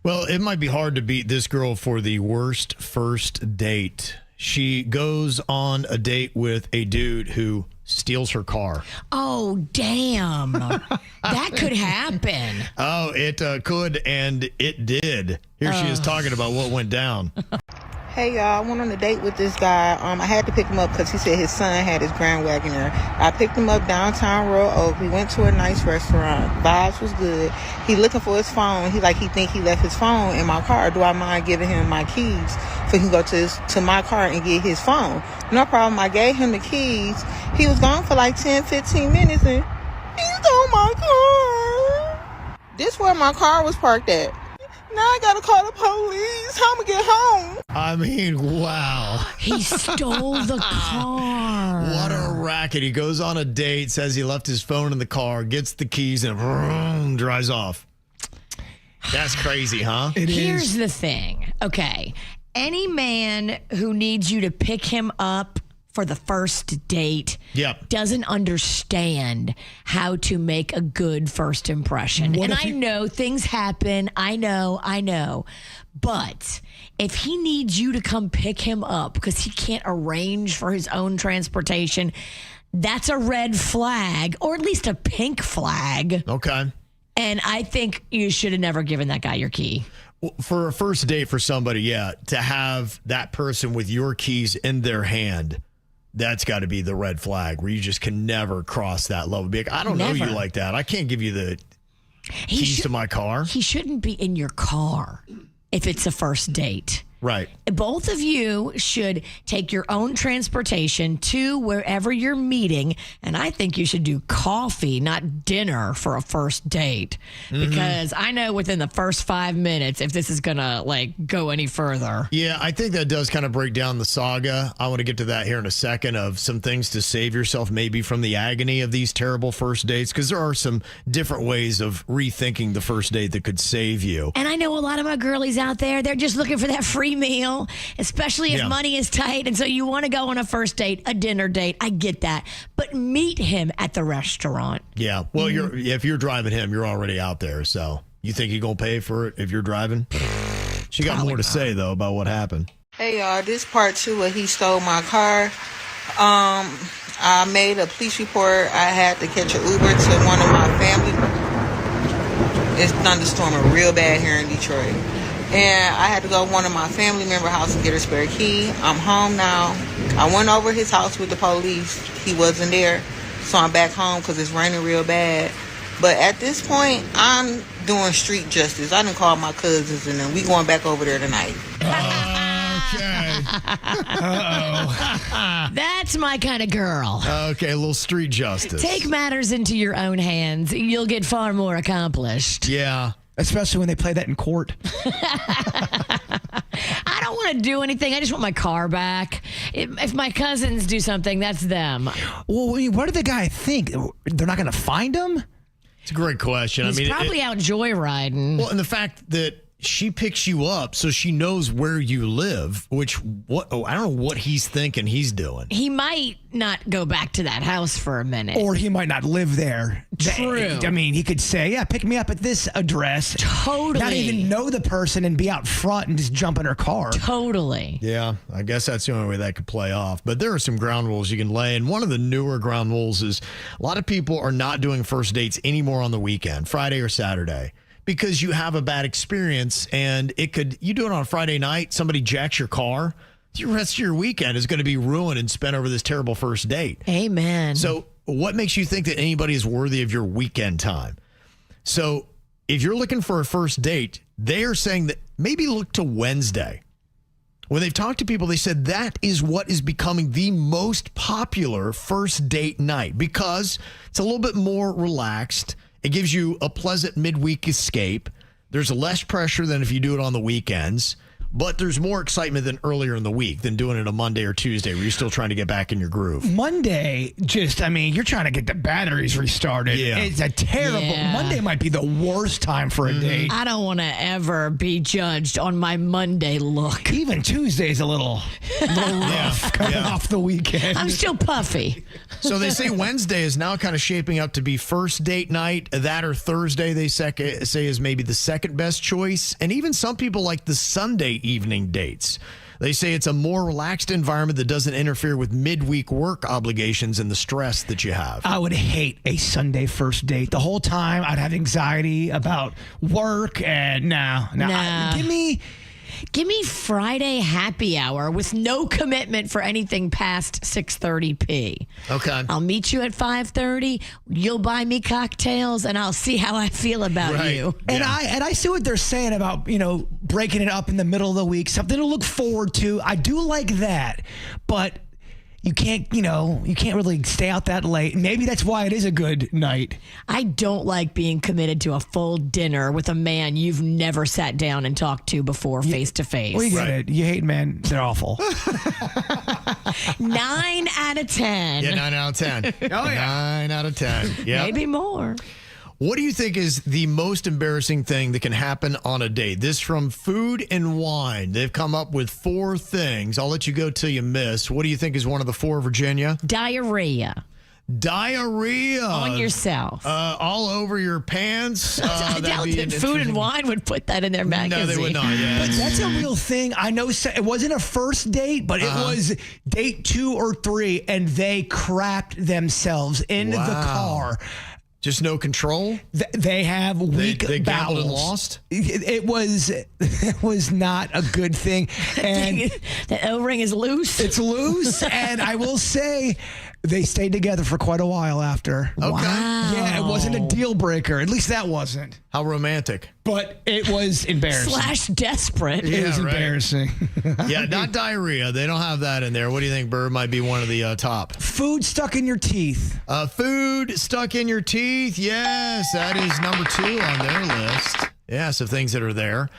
Well, it might be hard to beat this girl for the worst first date. She goes on a date with a dude who steals her car. Oh, damn. That could happen. Oh, it could, and it did. Here she is talking about what went down. Hey y'all, I went on a date with this guy. I had to pick him up because he said his son had his Grand Wagoneer. I picked him up downtown Royal Oak. We went to a nice restaurant. Vibes was good. He looking for his phone. He think he left his phone in my car. Do I mind giving him my keys so he can go to my car and get his phone? No problem. I gave him the keys. He was gone for like 10, 15 minutes and he stole my car. This where my car was parked at. Now I gotta call the police. How I'ma get home? I mean, wow. He stole the car. What a racket. He goes on a date, says he left his phone in the car, gets the keys, and vroom, drives off. That's crazy, huh? Here's the thing. Okay. Any man who needs you to pick him up for the first date doesn't understand how to make a good first impression. And I know things happen. I know. But if he needs you to come pick him up because he can't arrange for his own transportation, that's a red flag, or at least a pink flag. Okay. And I think you should have never given that guy your key. Well, for a first date for somebody, to have that person with your keys in their hand, that's got to be the red flag where you just can never cross that level. Be like, I don't know you like that. I can't give you the keys to my car. He shouldn't be in your car if it's a first date. Right. Both of you should take your own transportation to wherever you're meeting. And I think you should do coffee, not dinner, for a first date. Because I know within the first 5 minutes if this is going to go any further. Yeah, I think that does kind of break down the saga. I want to get to that here in a second, of some things to save yourself maybe from the agony of these terrible first dates. Because there are some different ways of rethinking the first date that could save you. And I know a lot of my girlies out there, they're just looking for that free meal, especially if money is tight. And so you want to go on a first date, a dinner date. I get that. But meet him at the restaurant. Yeah. Well, if you're driving him, you're already out there. So you think he's going to pay for it if you're driving? She got more to say, though, about what happened. Hey, y'all. This part 2 where he stole my car. I made a police report. I had to catch an Uber to one of my family. It's thunderstorming real bad here in Detroit. And I had to go to one of my family member house and get a spare key. I'm home now. I went over his house with the police. He wasn't there. So I'm back home because it's raining real bad. But at this point, I'm doing street justice. I done called my cousins and then we going back over there tonight. Okay. Uh-oh. That's my kind of girl. Okay, a little street justice. Take matters into your own hands. You'll get far more accomplished. Yeah. Especially when they play that in court. I don't want to do anything. I just want my car back. If my cousins do something, that's them. Well, what do the guy think? They're not going to find him? It's a great question. He's probably out joyriding. Well, and the fact that she picks you up so she knows where you live, I don't know what he's thinking he's doing. He might not go back to that house for a minute. Or he might not live there. True. I mean, he could say, yeah, pick me up at this address. Totally. Not even know the person and be out front and just jump in her car. Totally. Yeah, I guess that's the only way that could play off. But there are some ground rules you can lay. And one of the newer ground rules is a lot of people are not doing first dates anymore on the weekend, Friday or Saturday, because you have a bad experience and you do it on a Friday night, somebody jacks your car, the rest of your weekend is going to be ruined and spent over this terrible first date. Amen. So what makes you think that anybody is worthy of your weekend time? So if you're looking for a first date, they are saying that maybe look to Wednesday. When they've talked to people, they said that is what is becoming the most popular first date night because it's a little bit more relaxed. It gives you a pleasant midweek escape. There's less pressure than if you do it on the weekends. but there's more excitement than earlier in the week than doing it a Monday or Tuesday where you're still trying to get back in your groove. Monday, you're trying to get the batteries restarted. Yeah. It's a terrible. Yeah. Monday might be the worst time for a date. I don't want to ever be judged on my Monday look. Even Tuesday's a little rough coming off the weekend. I'm still puffy. So they say Wednesday is now kind of shaping up to be first date night. That or Thursday, they say is maybe the second best choice. And even some people like the Sunday evening dates. They say it's a more relaxed environment that doesn't interfere with midweek work obligations and the stress that you have. I would hate a Sunday first date. The whole time I'd have anxiety about work and Nah. Give me Friday happy hour with no commitment for anything past 6:30 Okay. I'll meet you at 5:30. You'll buy me cocktails, and I'll see how I feel about Right. you. And Yeah. I see what they're saying about, breaking it up in the middle of the week, something to look forward to. I do like that, but you can't really stay out that late. Maybe that's why it is a good night. I don't like being committed to a full dinner with a man you've never sat down and talked to before face to face. Well, you get Right. it. You hate men. They're awful. 9 out of 10. Yeah, 9 out of 10. Oh, yeah. 9 out of 10. Yeah. Maybe more. What do you think is the most embarrassing thing that can happen on a date? This from Food and Wine. They've come up with 4 things. I'll let you go till you miss. What do you think is one of the 4, Virginia? Diarrhea Diarrhea. on yourself. All over your pants. I doubt that Food and Wine would put that in their magazine. No, they would not. Yeah. But that's a real thing. I know it wasn't a first date, but it was date 2 or 3, and they crapped themselves in the car. Just no control? They have weak They gambled bowels. and lost? It was not a good thing. And The O-ring is loose. it's loose. And I will say they stayed together for quite a while after. Okay. Wow. Yeah, it wasn't a deal breaker. At least that wasn't. How romantic. But it was embarrassing. / desperate. It was Yeah, right. embarrassing. Yeah, not diarrhea. They don't have that in there. What do you think, Bird? Might be one of the top. Food stuck in your teeth. Food stuck in your teeth. Yes, that is number 2 on their list. Yeah, so things that are there.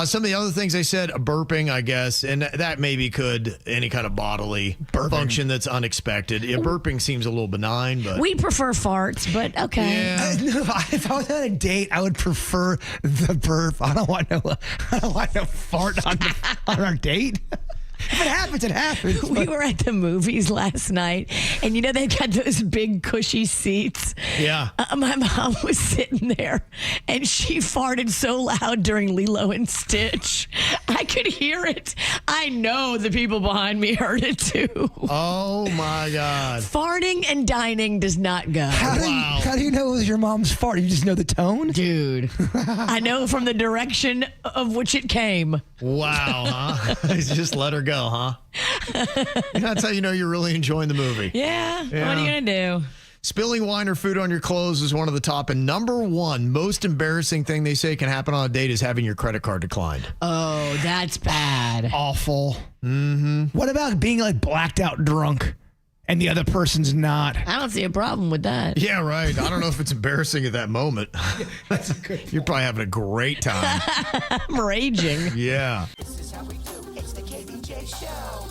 Some of the other things they said, burping, I guess, and that maybe could any kind of bodily function that's unexpected. Yeah, burping seems a little benign, but We prefer farts, but okay. yeah. If I was on a date, I would prefer the burp. I don't want no fart on our date. If it happens, it happens. We were at the movies last night, and they've got those big cushy seats. Yeah. My mom was sitting there, and she farted so loud during Lilo and Stitch. I could hear it. I know the people behind me heard it too. Oh my God. Farting and dining does not go. How do you know it was your mom's fart? You just know the tone? Dude, I know from the direction of which it came. Wow, huh? Just let her go, huh? That's how you know you're really enjoying the movie. Yeah. Yeah. What are you going to do? Spilling wine or food on your clothes is one of the top. And number 1 most embarrassing thing they say can happen on a date is having your credit card declined. Oh, that's bad. Awful. Mm-hmm. What about being like blacked out drunk and the other person's not? I don't see a problem with that. Yeah, right. I don't know if it's embarrassing at that moment. You're probably having a great time. I'm raging. Yeah. This is how we do. It's the KVJ show.